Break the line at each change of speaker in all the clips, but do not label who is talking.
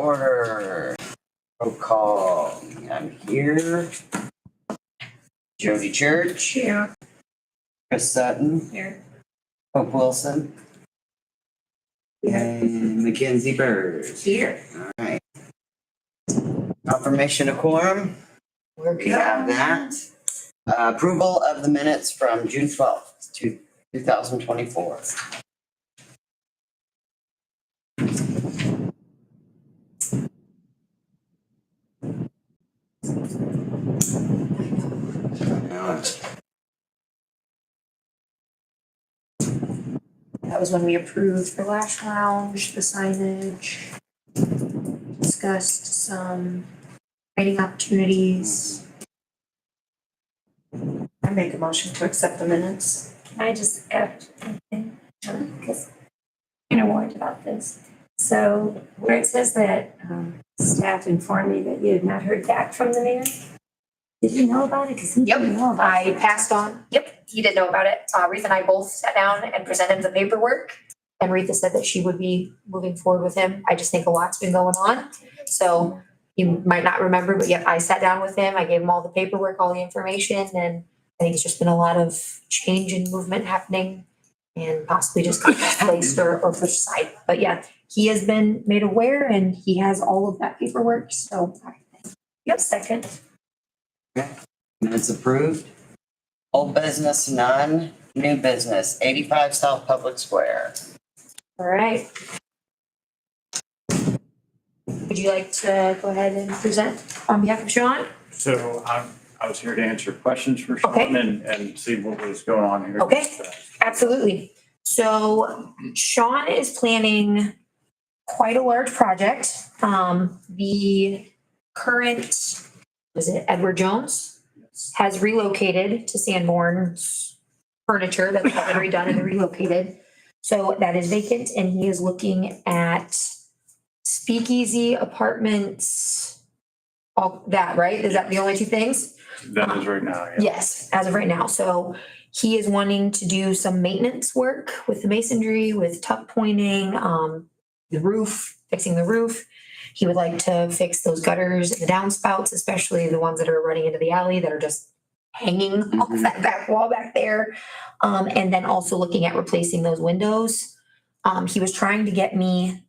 order. Roll call. I'm here. Jody Church.
Here.
Chris Sutton.
Here.
Hope Wilson. And Mackenzie Bird.
Here.
All right. Confirmation of quorum. We have that. Approval of the minutes from June 12th, 2024.
That was when we approved the Lash Lounge, the signage, discussed some training opportunities. I make a motion to accept the minutes.
Can I just add something? Because I'm kind of worried about this. So where it says that staff informed me that you had not heard back from the mayor, did you know about it? Because he
Yep,
didn't know about
I
it.
passed on. Yep, he didn't know about it. Retha and I both sat down and presented the paperwork. And Retha said that she would be moving forward with him. I just think a lot's been going on. So you might not remember, but yep, I sat down with him. I gave him all the paperwork, all the information, and I think it's just been a lot of change and movement happening and possibly just placed or pushed aside. But yeah, he has been made aware and he has all of that paperwork. So yep, second.
Minutes approved. Old business, none. New business, 85 South Public Square.
All right. Would you like to go ahead and present on behalf of Sean?
So I was here to answer questions for Sean
Okay.
and see what was going on here.
Okay. Absolutely. So Sean is planning quite a large project. The current, was it Edward Jones, has relocated to Sanborn's furniture that's been redone and relocated. So that is vacant and he is looking at speakeasy apartments, all that, right? Is that the only two things?
That is right now, yeah.
Yes, as of right now. So he is wanting to do some maintenance work with the masonry, with tuck pointing, the roof, fixing the roof. He would like to fix those gutters and the downspouts, especially the ones that are running into the alley that are just hanging off that back wall back there. And then also looking at replacing those windows. He was trying to get me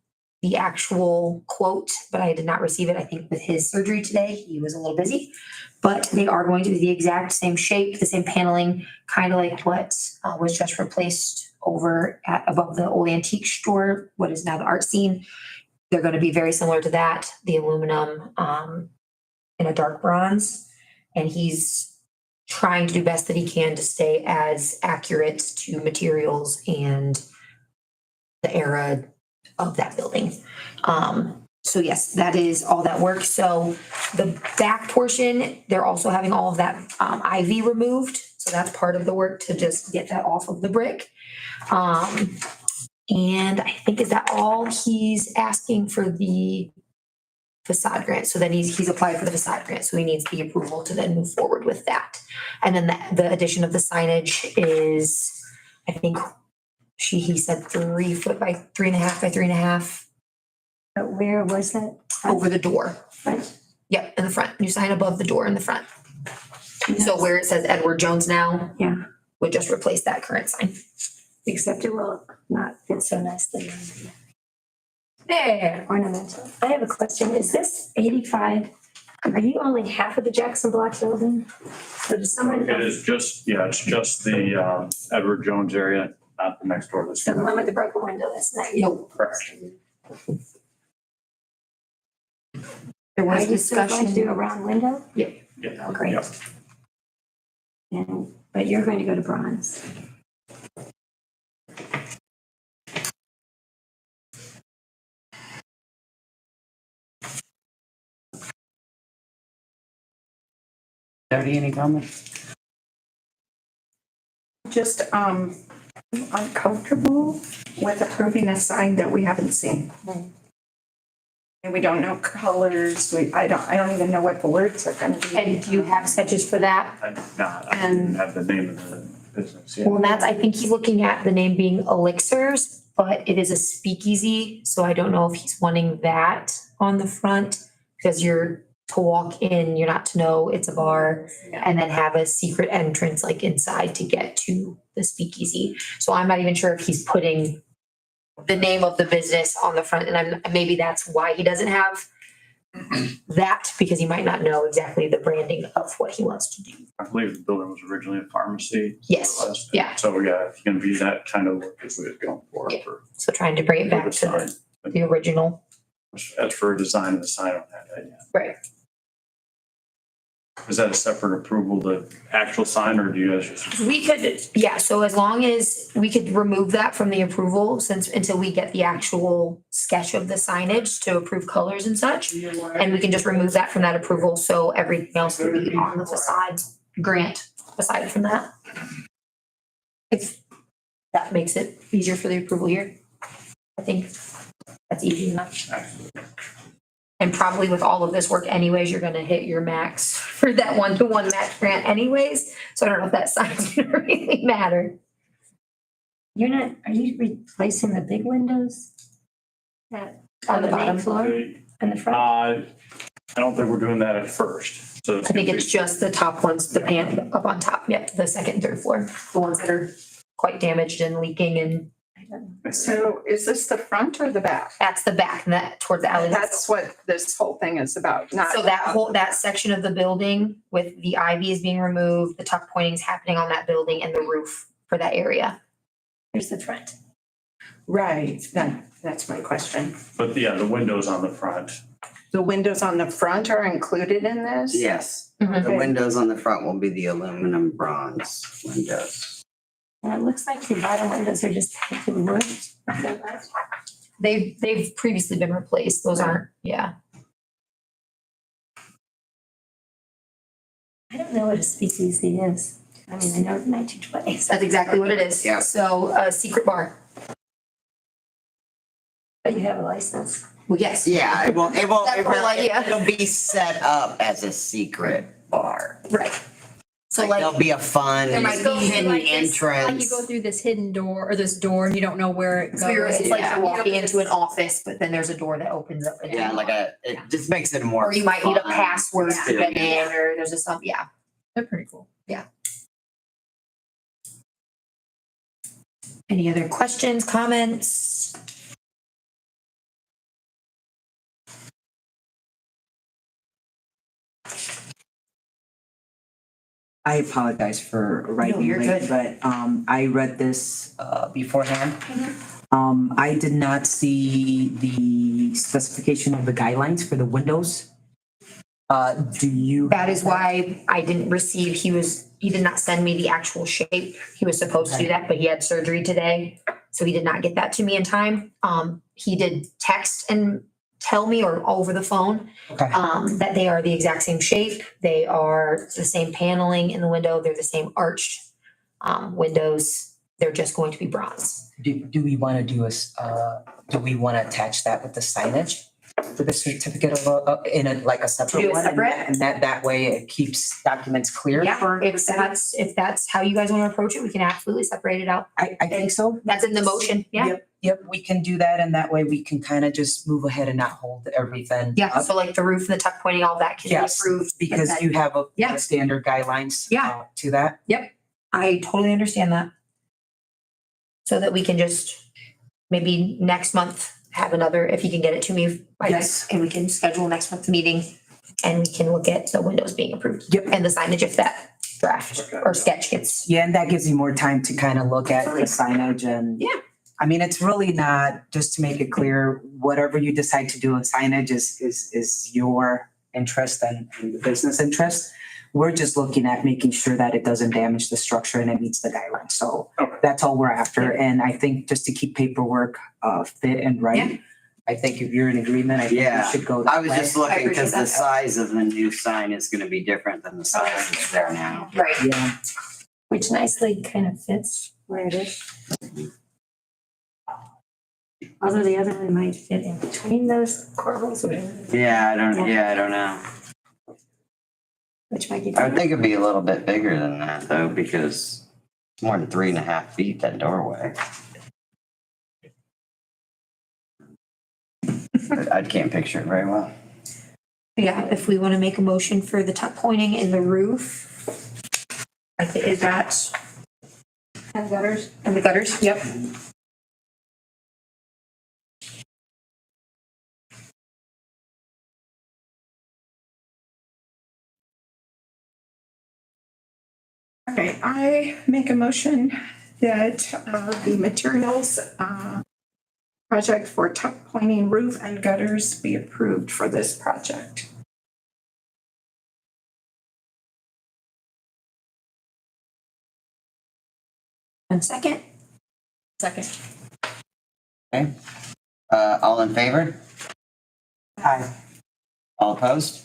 the actual quote, but I did not receive it. I think with his surgery today, he was a little busy. But they are going to be the exact same shape, the same paneling, kind of like what was just replaced over at above the old antique store, what is now the art scene. They're going to be very similar to that, the aluminum in a dark bronze. And he's trying to do best that he can to stay as accurate to materials and the era of that building. So yes, that is all that work. So the back portion, they're also having all of that ivy removed. So that's part of the work to just get that off of the brick. And I think, is that all? He's asking for the facade grant. So then he's applied for the facade grant. So he needs the approval to then move forward with that. And then the addition of the signage is, I think he said 3 foot by 3.5 by 3.5
But where was that?
over the door.
Right.
Yep, in the front. New sign above the door in the front. So where it says Edward Jones now.
Yeah.
Would just replace that current sign.
Except it will not fit so nicely on
There.
the ornamental. I have a question. Is this 85? Are you only half of the Jackson Block building? Or does someone?
It is just, yeah, it's just the Edward Jones area, not the next door to the
So the
school.
one with the broken window, that's not you.
Nope.
Correct.
There
Are
was
you still going to do a
discussion.
round window?
Yeah.
Oh, great.
Yep.
But you're going to go to bronze.
Jody, any comments?
Just uncomfortable with approving a sign that we haven't seen. And we don't know colors, I don't even know what the words are gonna be.
And do you have sketches for that?
I did not, I didn't have the name of the business yet.
Well, that's, I think he's looking at the name being Elixirs, but it is a speakeasy, so I don't know if he's wanting that on the front because you're to walk in, you're not to know it's a bar, and then have a secret entrance like inside to get to the speakeasy. So I'm not even sure if he's putting the name of the business on the front, and maybe that's why he doesn't have that, because he might not know exactly the branding of what he wants to do.
I believe the building was originally a pharmacy.
Yes, yeah.
So yeah, if you can be that kind of look as we had gone for
Yeah.
for
So trying to bring it back
the
to
sign.
the original.
As for design of the sign on that, yeah.
Right.
Is that a separate approval, the actual sign, or do you guys just?
We could, yeah, so as long as we could remove that from the approval until we get the actual sketch of the signage to approve colors and such. And we can just remove that from that approval, so everything else would be on the facade grant aside from that. If that makes it easier for the approval here, I think that's easy enough. And probably with all of this work anyways, you're gonna hit your max for that one-to-one match grant anyways. So I don't know if that sign's gonna really matter.
Are you replacing the big windows? That,
On
on
the
the main
bottom.
floor and the front?
I don't think we're doing that at first, so.
I think it's just the top ones, the pan up on top, yep, the second and third floor, the ones that are quite damaged and leaking, and
I don't know.
So is this the front or the back?
that's the back, and that towards the alley.
That's what this whole thing is about, not.
So that section of the building with the ivy is being removed, the tuck pointing is happening on that building and the roof for that area.
Here's the front.
Right, that's my question.
But yeah, the windows on the front.
The windows on the front are included in this?
Yes,
Mhm.
the windows on the front will be the aluminum bronze windows.
And it looks like the bottom windows are just painted wood. Is that right?
They've previously been replaced, those aren't, yeah.
I don't know what a speakeasy is. I mean, I know the 1920s.
That's exactly what it is.
Yeah.
So a secret bar,
But you have a license.
well, yes.
Yeah, it won't,
That's the whole idea.
it'll be set up as a secret bar.
Right. So
Like
like,
there'll be a fun
There might
Go
be
through
hidden
like this, like
entrance.
you go through this hidden door or this door and you don't know where it goes.
it's like
Yeah.
you're walking into an office, but then there's a door that opens up.
Yeah, like it just makes it more.
Or you might need a
fun
password to get
experience.
in, or there's just some, yeah.
They're pretty cool.
Any other questions, comments?
I apologize for
No,
writing
you're
late,
good.
but I read this beforehand.
Mm-hmm.
I did not see the specification of the guidelines for the windows. Do you?
That is why I didn't receive, he did not send me the actual shape. He was supposed to do that, but he had surgery today. So he did not get that to me in time. He did text and tell me, or over the phone,
Okay.
that they are the exact same shape. They are the same paneling in the window. They're the same arched windows. They're just going to be bronze.
Do we want to do we want to attach that with the signage for the certificate of, in a, like a separate
Do it
one?
separate?
And that way it keeps documents clear
Yeah,
for.
if that's how you guys want to approach it, we can absolutely separate it out.
I think so.
That's in the motion, yeah.
Yep, we can do that, and that way we can kind of just move ahead and not hold everything
Yeah,
up.
so like the roof and the tuck pointing, all that can be
Yes,
approved.
Because
but
you have a
Yeah.
standard guidelines.
Yeah.
To that.
I totally understand that. So that we can just maybe next month have another, if you can get it to me by
Yes.
next, and we can schedule next month's meeting and we can look at the windows being approved.
Yep.
And the signage if that draft
Okay.
or sketch gets,
Yeah, and that gives you more time to kind of look at the signage and.
Yeah.
I mean, it's really not, just to make it clear, whatever you decide to do with signage is your interest and the business interest. We're just looking at making sure that it doesn't damage the structure and it meets the guidelines. So
Okay.
that's all we're after. And I think just to keep paperwork fit and right, I think if you're in agreement, I think we
Yeah.
should go.
I
that
was
way.
just looking because
appreciate
the
that.
size of the new sign is gonna be different than the size that's there now.
right,
Yeah,
Which nicely kind of fits where it is. Although the other one might fit in between those corbels,
Yeah, I don't know.
which might be.
I would think it'd be a little bit bigger than that though, because it's more than 3.5 feet, that doorway. I can't picture it very well.
Yeah, if we want to make a motion for the tuck pointing in the roof. I think, is that? And gutters? And the gutters, yep.
Okay, I make a motion that the materials project for tuck pointing roof and gutters be approved for this project.
And second?
Second.
Okay. All in favor?
Aye.
All opposed?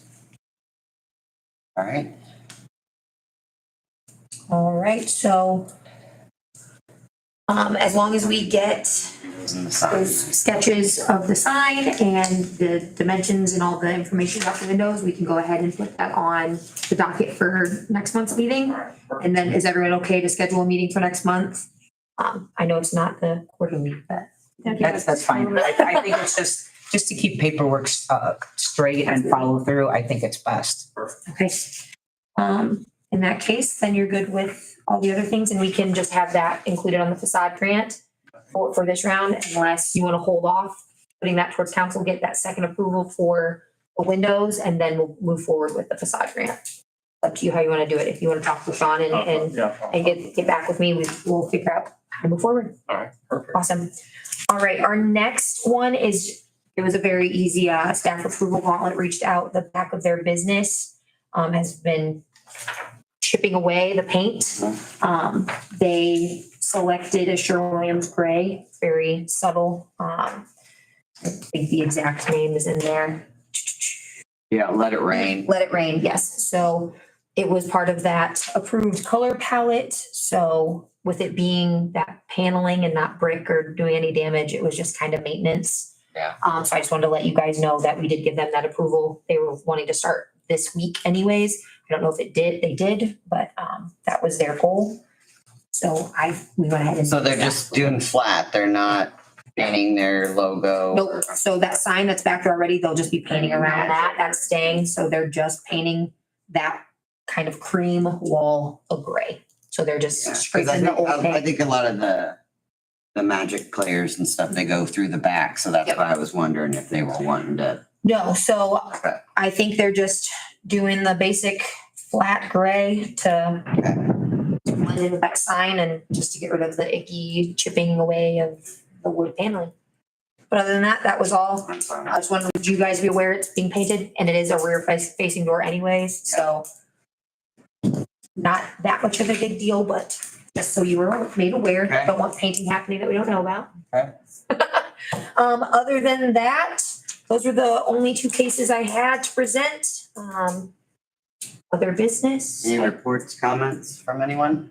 All right.
All right, so as long as we get
Those in the sign.
those sketches of the sign and the dimensions and all the information about the windows, we can go ahead and put that on the docket for next month's meeting. And then is everyone okay to schedule a meeting for next month? I know it's not the quarterly, but.
That's fine. I think it's just to keep paperwork straight and follow through, I think it's best.
Okay. In that case, then you're good with all the other things and we can just have that included on the facade grant for this round, unless you want to hold off putting that towards council, get that second approval for the windows, and then we'll move forward with the facade grant. Up to you how you want to do it. If you want to talk with Sean and
Yeah.
get back with me, we'll figure out how to move forward.
All right, perfect.
Awesome. All right, our next one is, it was a very easy staff approval gauntlet, reached out, the back of their business has been chipping away the paint. They selected a Sherwin-Williams gray, very subtle. I think the exact name is in there.
Yeah, let it rain.
Let it rain, yes. So it was part of that approved color palette. So with it being that paneling and not brick or doing any damage, it was just kind of maintenance.
Yeah.
So I just wanted to let you guys know that we did give them that approval. They were wanting to start this week anyways. I don't know if they did, but that was their goal. So we went ahead and.
So they're just doing flat. They're not painting their logo.
Nope. So that sign that's back there already, they'll just be painting around that. That's staying. So they're just painting that kind of cream wall of gray. So they're just
Yeah, 'cause
scraping the old
I
paint.
think a lot of the Magic players and stuff, they go through the back, so that's
Yep.
why I was wondering if they were wanting to.
No, so
Okay.
I think they're just doing the basic flat gray to blend in with that sign and just to get rid of the icky chipping away of the wood paneling. But other than that, that was all. I just wanted you guys to be aware it's being painted and it is a rear facing door anyways, so not that much of a big deal, but just so you were made aware,
Okay.
don't want painting happening that we don't know about.
Okay.
Other than that, those were the only two cases I had to present. Other business.
Any reports, comments from anyone?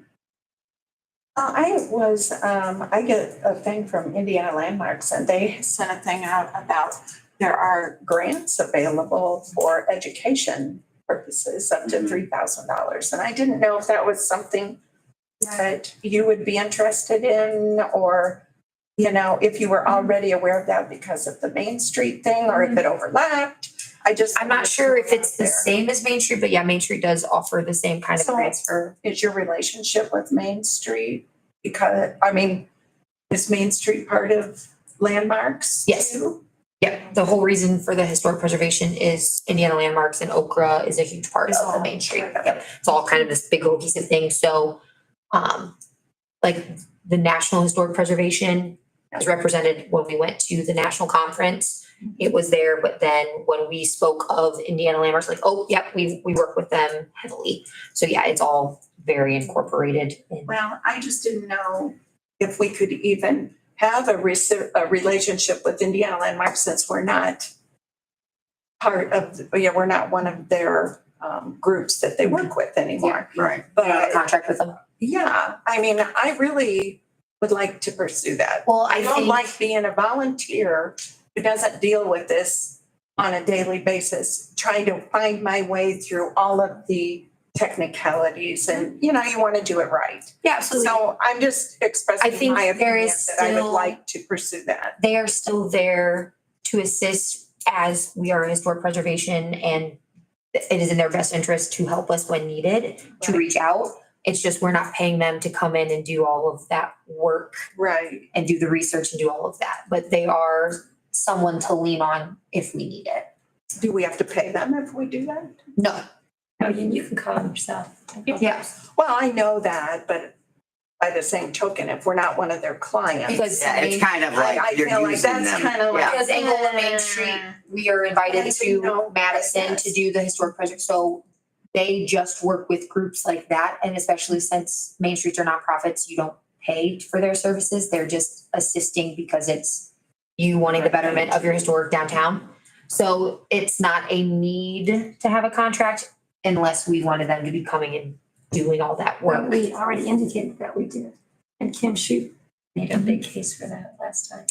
I get a thing from Indiana Landmarks and they sent a thing out about there are grants available for education purposes up to $3,000. And I didn't know if that was something that you would be interested in, or, you know, if you were already aware of that because of the Main Street thing, or if it overlapped.
I'm not sure if it's the same as Main Street, but yeah, Main Street does offer the same kind of
So-
transfer.
Is your relationship with Main Street? Because, is Main Street part of Landmarks?
Yes.
too?
Yeah, the whole reason for the historic preservation is Indiana Landmarks and Okra is a huge part of the Main Street. Yep, it's all kind of this big cohesive thing, so like the National Historic Preservation is represented when we went to the national conference. It was there, but then when we spoke of Indiana Landmarks, like, oh, yep, we work with them heavily. So yeah, it's all very incorporated in.
Well, I just didn't know if we could even have a relationship with Indiana Landmarks since we're not we're not one of their groups that they work with anymore.
Right.
You're on a
But
contract with them.
yeah, I really would like to pursue that.
Well,
I don't like being a volunteer who doesn't deal with this on a daily basis, trying to find my way through all of the technicalities and, you want to do it right.
Yeah, absolutely.
So I'm just
I
expressing
think
my
there
opinion
is
that I would
still-
like to pursue that.
They are still there to assist as we are historic preservation and it is in their best interest to help us when needed, to reach out. It's just we're not paying them to come in and do all of that work
Right.
and do the research and do all of that. But they are someone to lean on if we need it.
Do we have to pay them if we do that?
No,
Oh, you can call them yourself.
yeah,
Well, I know that, but by the same token, if we're not one of their clients.
because
Yeah, it's kind of like
I
you're
feel like
using
that's
them.
kind of like.
Yeah.
because Angola Main Street, we are invited
I
to
know,
Madison
yes.
to do the historic project. So they just work with groups like that. And especially since Main Streets are nonprofits, you don't pay for their services. They're just assisting because it's you wanting the betterment of your historic downtown. So it's not a need to have a contract unless we wanted them to be coming and doing all that
Well,
work.
we already indicated that we did. And Kim Shute made a big case for that last time.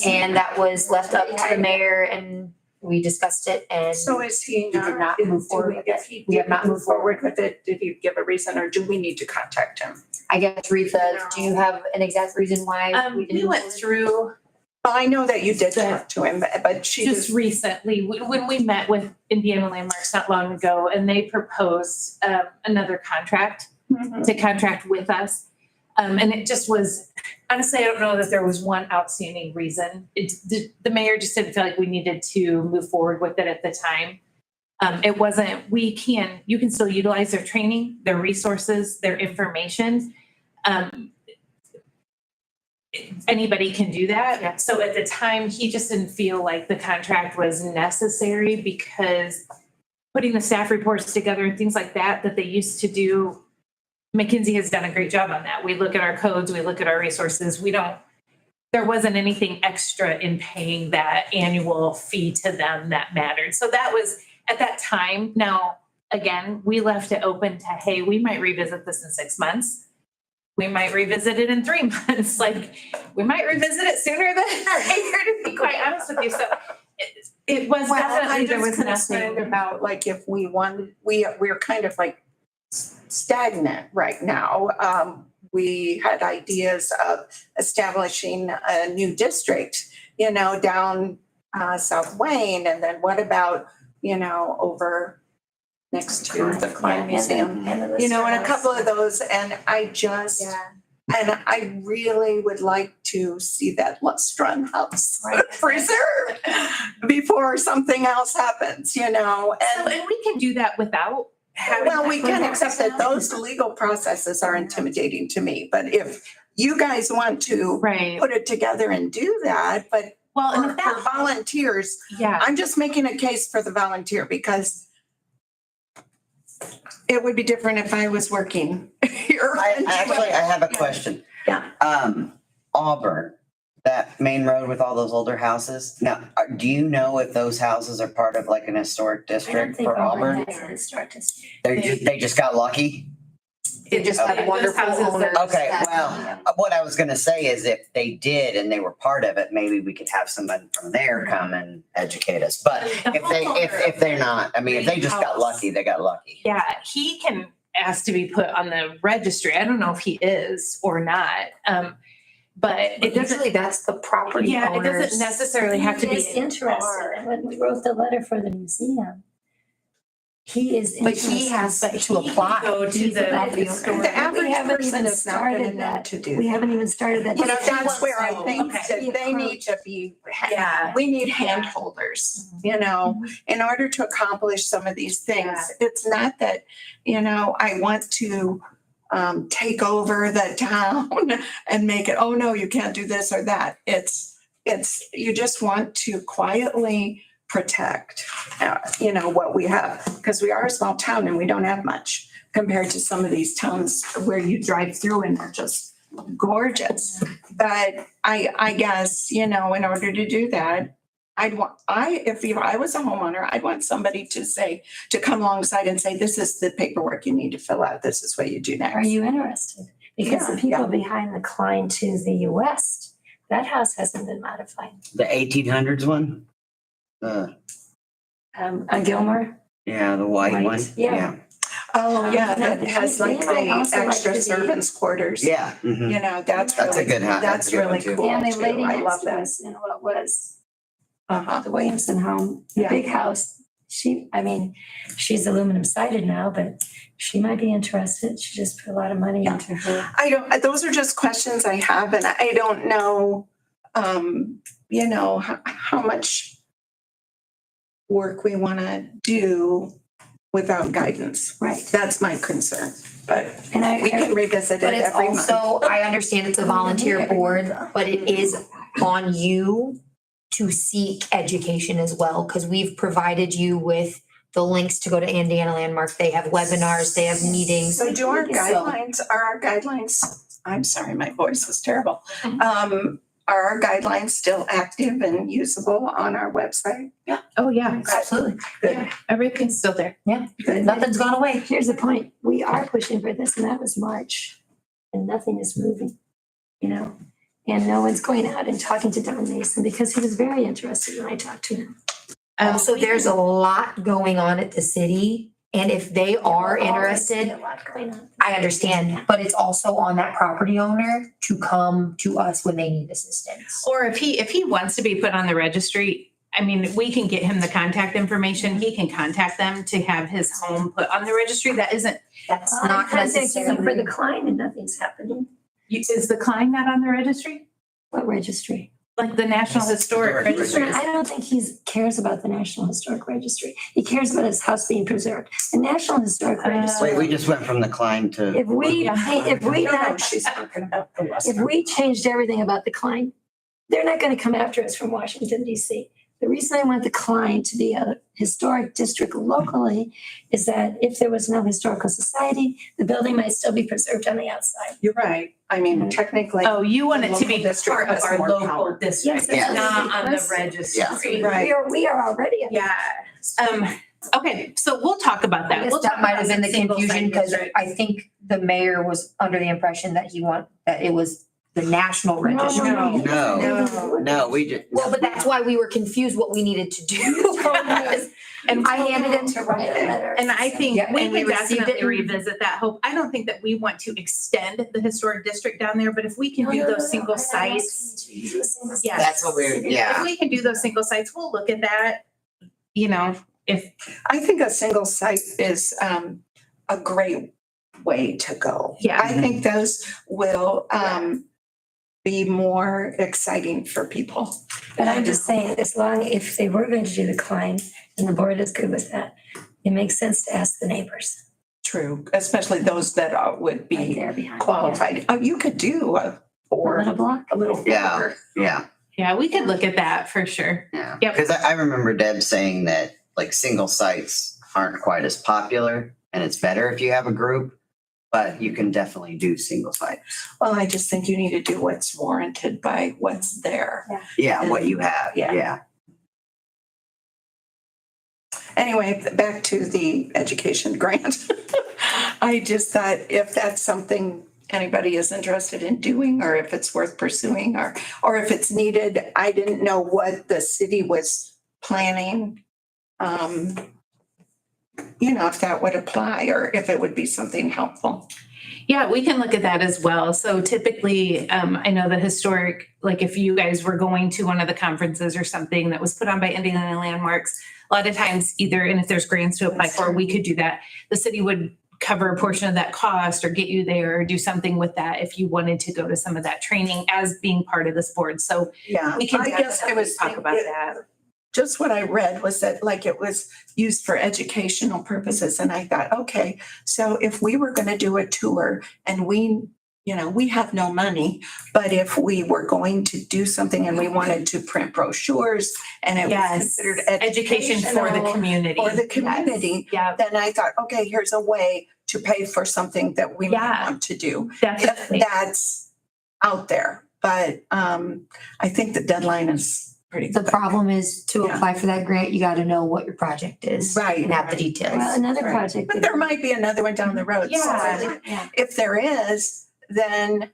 And that was left up to the mayor and we discussed it and
So is he
did not
not,
move forward with
if
it.
he
We have
did
not
move
moved forward.
forward with it, did he give a reason or do we need to contact him?
I guess Retha, do you have an exact reason why?
We
didn't
went
move forward?
through
Well, I know that you did talk to him, but she
just
just,
recently, when we met with Indiana Landmarks not long ago, and they proposed another contract to contract with us. And it just was, honestly, I don't know that there was one outstanding reason. The mayor just didn't feel like we needed to move forward with it at the time. It wasn't, you can still utilize their training, their resources, their information. Anybody can do that. So at the time, he just didn't feel like the contract was necessary because putting the staff reports together and things like that they used to do, McKinsey has done a great job on that. We look at our codes, we look at our resources. There wasn't anything extra in paying that annual fee to them that mattered. So that was at that time. Now, again, we left it open to, hey, we might revisit this in 6 months. We might revisit it in 3 months. Like, we might revisit it sooner than later, to be quite honest with you. So it was
well,
definitely,
I'm
there was
just concerned
nothing.
about like if we wanted, we're kind of like stagnant right now. We had ideas of establishing a new district, down South Wayne. And then what about, over next to the Klein Museum? And a couple of those. And I just, and I really would like to see that Lustron house preserved before something else happens,
And we can do that without having.
Well, we can
that
accept that those legal processes are intimidating to me, but if you guys want to
Right.
put it together and do that, but
Well, and
for
if that,
volunteers,
yeah,
I'm just making a case for the volunteer because it would be different if I was working here.
I have a question.
Yeah.
Auburn, that main road with all those older houses. Now, do you know if those houses are part of like an historic
I don't
district
think
for Auburn?
has a historic district.
They just got lucky?
They just
Okay.
have wonderful
Those houses
owners.
are-
Okay,
that-
well, what I was gonna say is if they did and they were part of it, maybe we could have somebody from there come and educate us. But if they're not, I mean, if they just got lucky, they got lucky.
yeah, he can ask to be put on the registry. I don't know if he is or not. But it doesn't,
Usually that's the property
yeah, it
owners.
doesn't necessarily have to
He is
be.
interested, and when we wrote the letter for the museum, he is
But
interested.
he has
But
to
he can
apply.
go to
He's
the
property owner.
historic-
The average
We haven't
person
even
is not gonna
started
know
that.
to do
We
that.
haven't even started that.
But
If he
that's
wants
where I
to,
think
okay.
that they need to be,
Yeah.
we need hand holders, in order to accomplish some of these things. It's not that, I want to take over the town and make it, oh no, you can't do this or that. It's, you just want to quietly protect, what we have. Because we are a small town and we don't have much compared to some of these towns where you drive through and they're just gorgeous. But I guess, in order to do that, if I was a homeowner, I'd want somebody to come alongside and say, this is the paperwork you need to fill out. This is what you do next.
Are you interested? Because the
Yeah,
people behind the Klein to the west, that house hasn't been modified.
The 1800s one?
On Gilmore,
Yeah, the white
Right,
one.
yeah.
Oh, yeah, that has like
They might
the
also like
extra
to be-
servants quarters.
Yeah. mhm.
That's
That's a
really,
good house.
that's
a good one,
really
too.
cool
and they
too.
laid
I
next
love
to
that.
us in what was the Williamson home, the
Yeah.
big house. She's aluminum sided now, but she might be interested. She just put a lot of money
Yeah.
into her.
those are just questions I have, and I don't know, how much work we want to do without guidance.
Right.
That's my concern, but
And
we can revisit
But
it
it's
every month.
also, I understand it's a volunteer board, but it is on you to seek education as well, because we've provided you with the links to go to Indiana Landmark. They have webinars, they have meetings.
So do our guidelines, I'm sorry, my voice was terrible. Are our guidelines still active and usable on our website?
Oh, yeah.
Absolutely.
Good.
Everything's still there.
Nothing's gone away.
Here's the point. We are pushing for this, and that was March, and nothing is moving, And no one's going out and talking to Don Mason because he was very interested when I talked to him.
Also, there's a lot going on at the city, and if they are
A
interested,
lot going on.
I understand, but it's also on that property owner to come to us when they need assistance.
Or if he wants to be put on the registry, I mean, we can get him the contact information. He can contact them to have his home put on the registry. That isn't,
That's
I'm
not
contacting him for
necessarily.
the Klein and nothing's happening.
is the Klein not on the registry?
What registry?
Like the National Historic Registry?
I don't think he cares about the National Historic Registry. He cares about his house being preserved. The National Historic Registry.
Wait, we just went from the Klein to.
If we,
No, she's talking about the
if
Western.
we changed everything about the Klein, they're not gonna come after us from Washington DC. The reason I want the Klein to be a historic district locally is that if there was no historical society, the building might still be preserved on the outside.
You're right. I mean, technically.
Oh, you want it to
Local
be
district
part of
has
our
more
local
power.
district,
Yes,
yes.
not on the
Yes.
registry.
Right.
We are already.
Yeah. Okay, so we'll talk about
I
that.
guess
We'll
that
talk
might
about
have been the
single-site
confusion, because
district.
I think the mayor was under the impression that that it was the national registry.
No, we just.
Well, but that's why we were confused what we needed to do.
And
I handed him
to write a letter.
And I think
Yeah,
we
and we
can
received it
definitely
and-
revisit that. Hope, I don't think that we want to extend the historic district down there, but if we can
No,
do
no, no,
those
no,
single
I'm not asking
sites.
you to do a single site.
Yes.
That's what we're,
If
yeah.
we can do those single sites, we'll look at that. If,
I think a single site is a great way to go.
Yeah.
I think those will be more exciting for people.
But I'm just saying, if they were going to do the Klein and the board is good with that, it makes sense to ask the neighbors
True, especially those that would
right
be
there behind.
qualified. Oh, you could do a
A little block.
a little.
Yeah.
border.
yeah, we could look at that for sure.
Yeah.
Yep.
Because I remember Deb saying that like single sites aren't quite as popular and it's better if you have a group, but you can definitely do single sites.
Well, I just think you need to do what's warranted by what's there.
Yeah, what you have.
Yeah.
Yeah.
Anyway, back to the education grant. I just thought if that's something anybody is interested in doing, or if it's worth pursuing, or if it's needed, I didn't know what the city was planning. If that would apply or if it would be something helpful.
Yeah, we can look at that as well. So typically, I know the historic, like if you guys were going to one of the conferences or something that was put on by Indiana Landmarks, a lot of times either, and if there's grants to apply for, we could do that. The city would cover a portion of that cost or get you there or do something with that if you wanted to go to some of that training as being part of this board. So
Yeah.
we can
I guess I
definitely
was
talk about
thinking-
that.
Just what I read was that like it was used for educational purposes. And I thought, okay, so if we were going to do a tour and we have no money, but if we were going to do something and we wanted to print brochures and it was
Yes,
considered
education for the
educational
community.
for the
Yes.
community,
Yeah,
then I thought, okay, here's a way to pay for something that we might
Yeah.
want to do. If
definitely.
that's out there. But I think the deadline is pretty
The
good.
problem is to
Yeah.
apply for that grant, you gotta know what your project is.
Right,
And have the
right,
details.
Well, another
Right.
project.
But there might be another one down the road. So
Yeah.
if there is, then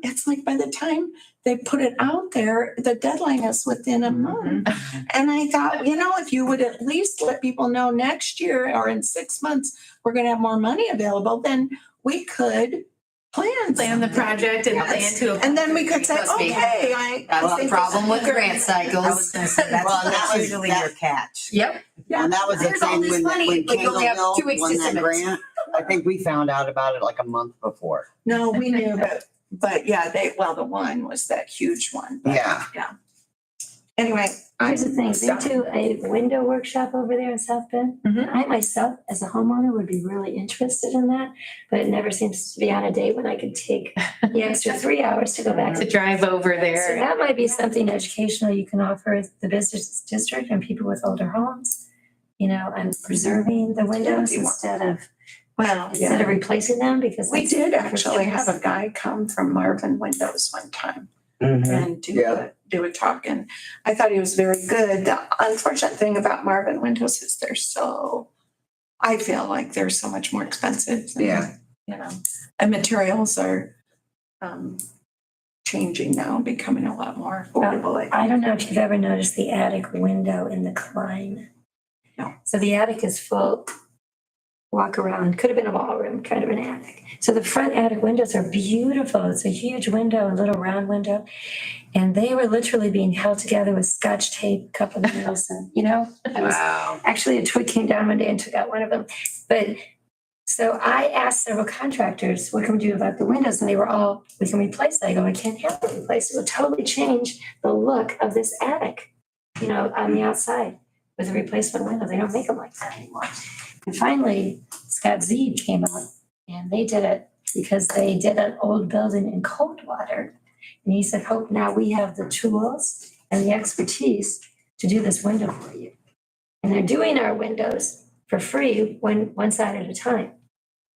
it's like by the time they put it out there, the deadline is within a month. And I thought, if you would at least let people know next year or in 6 months, we're going to have more money available, then we could plans.
Plan the project and plan to.
And then we could say,
Must be.
okay, I
That's the
think
problem
this
with
is a
grant
good-
cycles.
I was gonna say,
Well, that
that's
was-
usually
that-
your catch.
Yep.
And that was the
There's all
thing
this
when,
money,
when
but you only have 2
Campbellville
weeks to
won that
submit.
grant. I think we found out about it like a month before.
No, we knew, but yeah, the one was that huge one. But
Yeah.
Anyway,
Here's the thing, they do a window workshop over there in South Bend.
Mhm.
I myself, as a homeowner, would be really interested in that, but it never seems to be on a date when I could take the extra 3 hours to go back
To
to.
drive over
So
there.
that might be something educational you can offer the business district and people with older homes. You know, and preserving the windows instead of replacing them because.
we
that's-
did actually have a guy come from Marvin Windows one time and do a talk, and I thought he was very good. The unfortunate thing about Marvin Windows is I feel like they're so much more expensive.
Yeah.
You know, and materials are changing now, becoming a lot more affordable.
I don't know if you've ever noticed the attic window in the Klein.
No.
So the attic is full, walk around, could have been a ballroom, kind of an attic. So the front attic windows are beautiful. It's a huge window, a little round window. And they were literally being held together with scotch tape, a couple of nails, and, I was
Wow.
actually, a twig came down one day and took out one of them. But so I asked several contractors, what can we do about the windows? And they were all, we can replace it. I go, I can't have it replaced. It will totally change the look of this attic, on the outside with a replacement window. They don't make them like that anymore. And finally, Scott Zeeb came out and they did it because they did an old building in Coldwater. And he said, Hope, now we have the tools and the expertise to do this window for you. And they're doing our windows for free, one side at a time.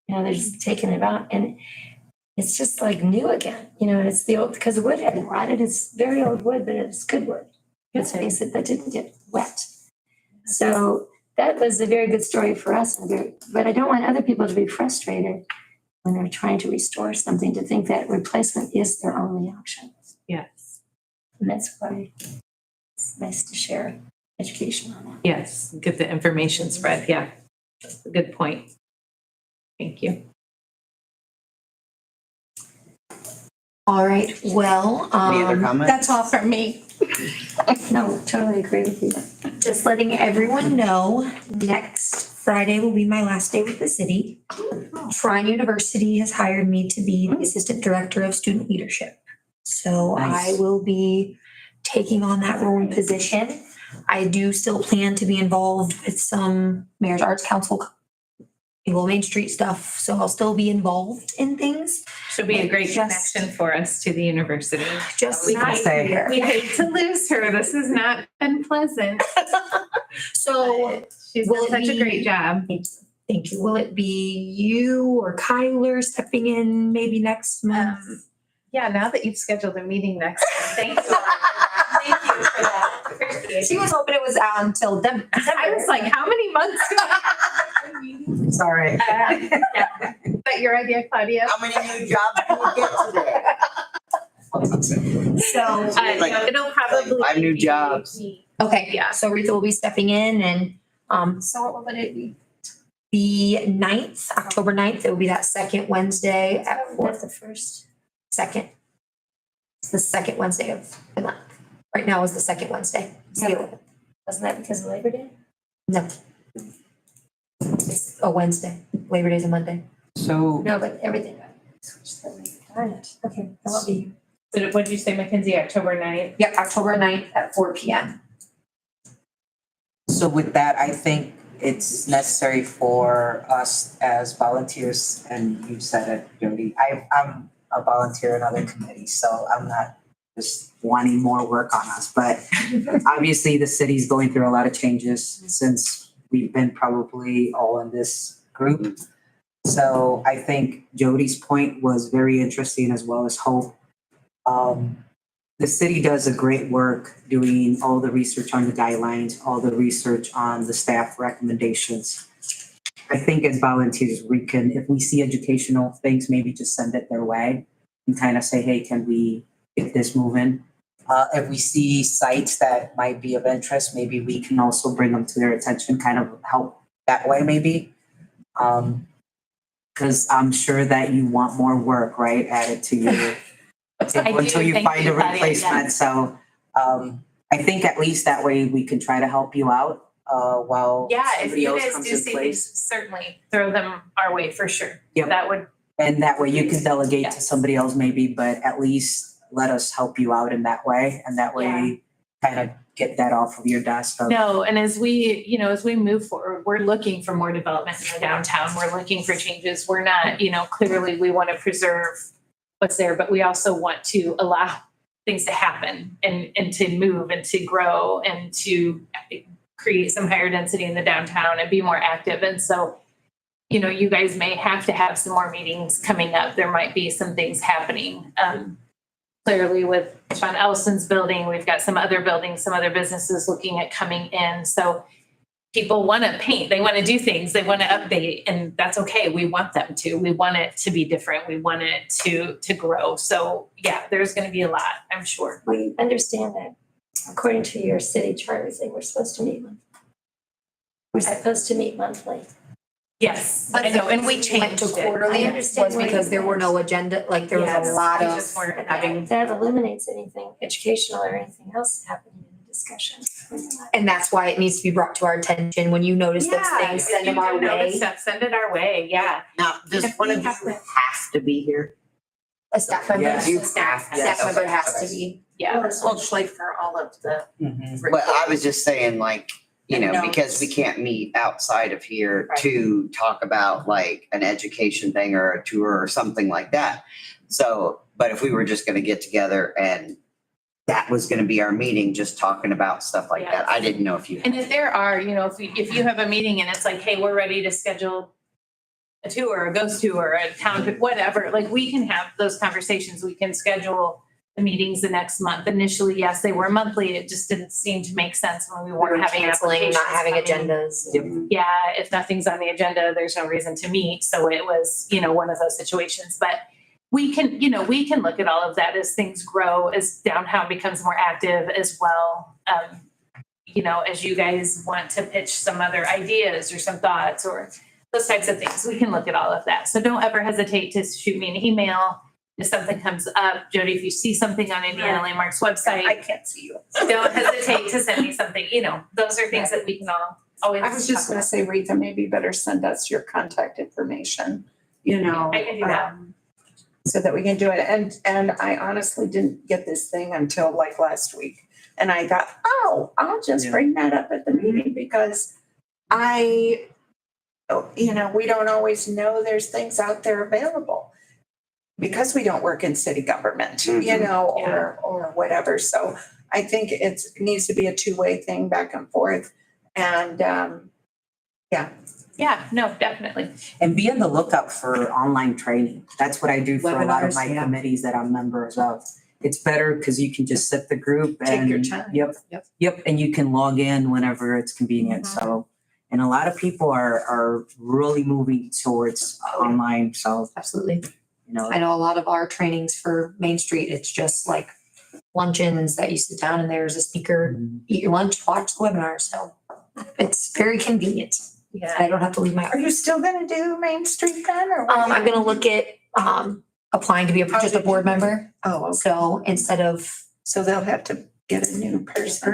They're just taking it out and it's just like new again, and it's the old, because the wood hadn't rotted. It's very old wood, but it's good wood. Let's face it, that didn't get wet. So that was a very good story for us. But I don't want other people to be frustrated when they're trying to restore something, to think that replacement is their only option.
Yes,
And that's why it's nice to share education on that.
yes, get the information spread, yeah. That's a good point. Thank you.
All right, well,
Any other comments?
That's all from me.
No, totally agree with you.
just letting everyone know, next Friday will be my last day with the city. Trine University has hired me to be the Assistant Director of Student Leadership. So I
Nice.
will be taking on that role and position. I do still plan to be involved with some Mayor's Arts Council, Main Street stuff, so I'll still be involved in things.
She'll be a great
Just-
connection for us to the university.
Just
We
not
hate-
here.
We hate to lose her. This has not been pleasant.
So
but She's
will
done
it
such a
be-
great job.
thank you. Will it be you or Kyler stepping in maybe next month?
Yeah, now that you've scheduled a meeting next, thank you. Thank you for that. Appreciate
She
it.
was hoping it was until December.
I was like, how many months do I have?
Sorry.
Yeah. Is that your idea, Claudia?
How many new jobs did you get today?
So,
No, it'll probably.
5 new
be
jobs.
me.
okay,
Yeah.
so Rita will be stepping in and, so what will it be? The 9th, October 9th, it will be that second Wednesday at 4,
That's the first.
second. It's the second Wednesday of the month. Right now is the second Wednesday. It's the 11th.
Wasn't that because of Labor Day?
No. It's a Wednesday. Labor Day's a Monday.
So
No, but everything. Switched the week. Darn it. Okay, I won't be.
So what did you say, Mackenzie, October 9th?
Yep, October 9th at 4 PM.
So with that, I think it's necessary for us as volunteers, and you said it, Jody, I'm a volunteer in other committees, so I'm not just wanting more work on us, but obviously the city's going through a lot of changes since we've been probably all in this group. So I think Jody's point was very interesting, as well as Hope. The city does a great work doing all the research on the guidelines, all the research on the staff recommendations. I think as volunteers, we can, if we see educational things, maybe just send it their way and kind of say, hey, can we get this moving? If we see sites that might be of interest, maybe we can also bring them to their attention, kind of help that way maybe. Cause I'm sure that you want more work, right, added to your
I do,
until you
thank
find
you,
a
Claudia,
replacement,
yes.
so I think at least that way we can try to help you out while
Yeah, if
somebody
you
else
guys
comes
do
in
see
place.
these, certainly throw them our way for sure.
Yep.
That would,
And that way you can delegate to
Yes.
somebody else maybe, but at least let us help you out in that way, and that way kind of get that off of your desk of.
no, and as we, as we move forward, we're looking for more development in the downtown. We're looking for changes. We're not, clearly we want to preserve what's there, but we also want to allow things to happen and to move and to grow and to create some higher density in the downtown and be more active. And so, you guys may have to have some more meetings coming up. There might be some things happening. Clearly with Sean Ellison's building, we've got some other buildings, some other businesses looking at coming in. So people want to paint, they want to do things, they want to update, and that's okay. We want them to. We want it to be different. We want it to grow. So yeah, there's going to be a lot, I'm sure.
We understand that according to your city charters, they were supposed to meet monthly. We're supposed to meet monthly.
Yes, I know, and we
Went
changed
to
it.
quarterly
I understand
was
where
because
you're
there were no agenda, like there was
Yes,
a lot
we
of
just weren't
But
having,
that eliminates anything educational or anything else happening in the discussion.
and that's why it needs to be brought to our attention. When you notice those
Yeah,
things,
if
send
you
them our
do notice
way.
stuff, send it our way, yeah.
Now, does
If
one
we
of you
have to-
have to be here?
A staff member,
Yes.
You
Staff
have,
staff
yes,
member
okay,
has to
okay.
be.
Yeah,
Especially for all of the.
Mhm.
But I was just saying like,
No.
because we can't meet outside of here to talk about like an education thing or a tour or something like that. So, but if we were just gonna get together and that was gonna be our meeting, just talking about stuff like that, I didn't know if you.
and if there are, if you have a meeting and it's like, hey, we're ready to schedule a tour, a ghost tour, a town, whatever, like we can have those conversations. We can schedule the meetings the next month. Initially, yes, they were monthly. It just didn't seem to make sense when we
We were
weren't having
canceling, not having
applications coming in.
agendas.
Yep.
Yeah, if nothing's on the agenda, there's no reason to meet. So it was, one of those situations. But we can look at all of that as things grow, as downtown becomes more active as well. As you guys want to pitch some other ideas or some thoughts or those types of things, we can look at all of that. So don't ever hesitate to shoot me an email if something comes up. Jody, if you see something on Indiana Landmarks website,
I can't see you.
don't hesitate to send me something. Those are things that we can all always.
I was just
talk
gonna say, Rita, maybe better send us your contact information,
I can do that.
So that we can do it. And I honestly didn't get this thing until like last week. And I thought, I'll just
Yeah.
bring that up at the meeting because we don't always know there's things out there available because we don't work in city government, or whatever. So I think it needs to be a two-way thing back and forth. And,
Yeah, no, definitely.
And be on the lookout for online training. That's what I do for a lot of
Webinars,
my
yeah.
committees that I'm members of. It's better because you can just set the group and.
Take your time.
Yep, and you can log in whenever it's convenient, so. And a lot of people are really moving towards online, so,
Absolutely.
you know.
I know a lot of our trainings for Main Street, it's just like luncheons that you sit down and there's a speaker, eat your lunch, watch the webinar. So it's very convenient.
Yeah.
I don't have to leave my.
are you still gonna do Main Street then or? what?
I'm gonna look at applying to be just a board member.
Oh, okay.
So instead of
So they'll have to get a new person.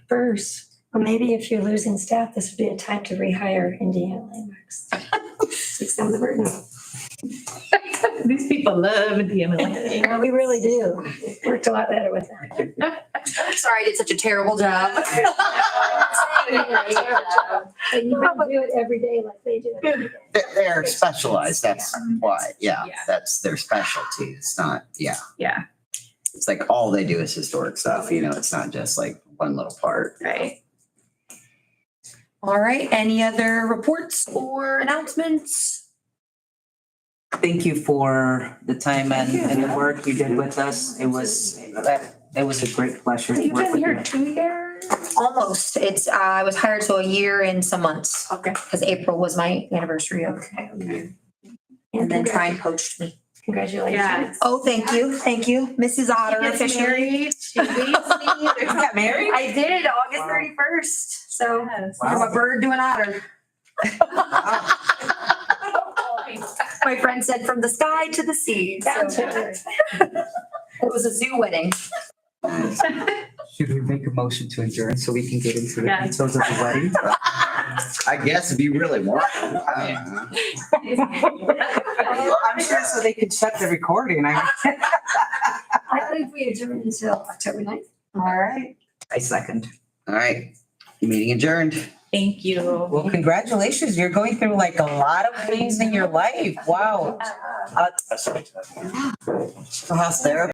first.
Well, maybe if you're losing staff, this would be a time to rehire Indiana Landmarks. Take some of the burden off.
These people love Indiana.
Yeah, we really do. It worked a lot better with them.
Sorry, I did such a terrible job.
But you don't do it every day like they do it every day.
They're specialized, that's why,
Yeah.
that's their specialty, it's not,
Yeah.
it's like all they do is historic stuff, it's not just like one little part.
Right.
All right, any other reports or announcements?
Thank you for the time and the work you did with us. It was a great pleasure to
You've
work
been
with
here
you.
2 years?
Almost. I was hired so a year and some months.
Okay.
Because April was my anniversary of a year. And then Trine poached me.
Congratulations.
Oh, thank you, Mrs. Otter officially.
She leaves me.
got married?
I did, August 31st, so
Yes.
from a bird to an otter.
Wow.
Thanks.
my friend said, from the sky to the sea.
Down
So
to earth.
it was a zoo wedding.
Should we make a motion to adjourn so we can get into the
Yeah.
details of the wedding?
I guess if you really want.
I'm sure so they can shut the recording.
I think we adjourn until October 9th.
All right. I second.
All right, meeting adjourned.
Thank you.
Well, congratulations. You're going through like a lot of things in your life. Wow.
That's like that.
House therapy.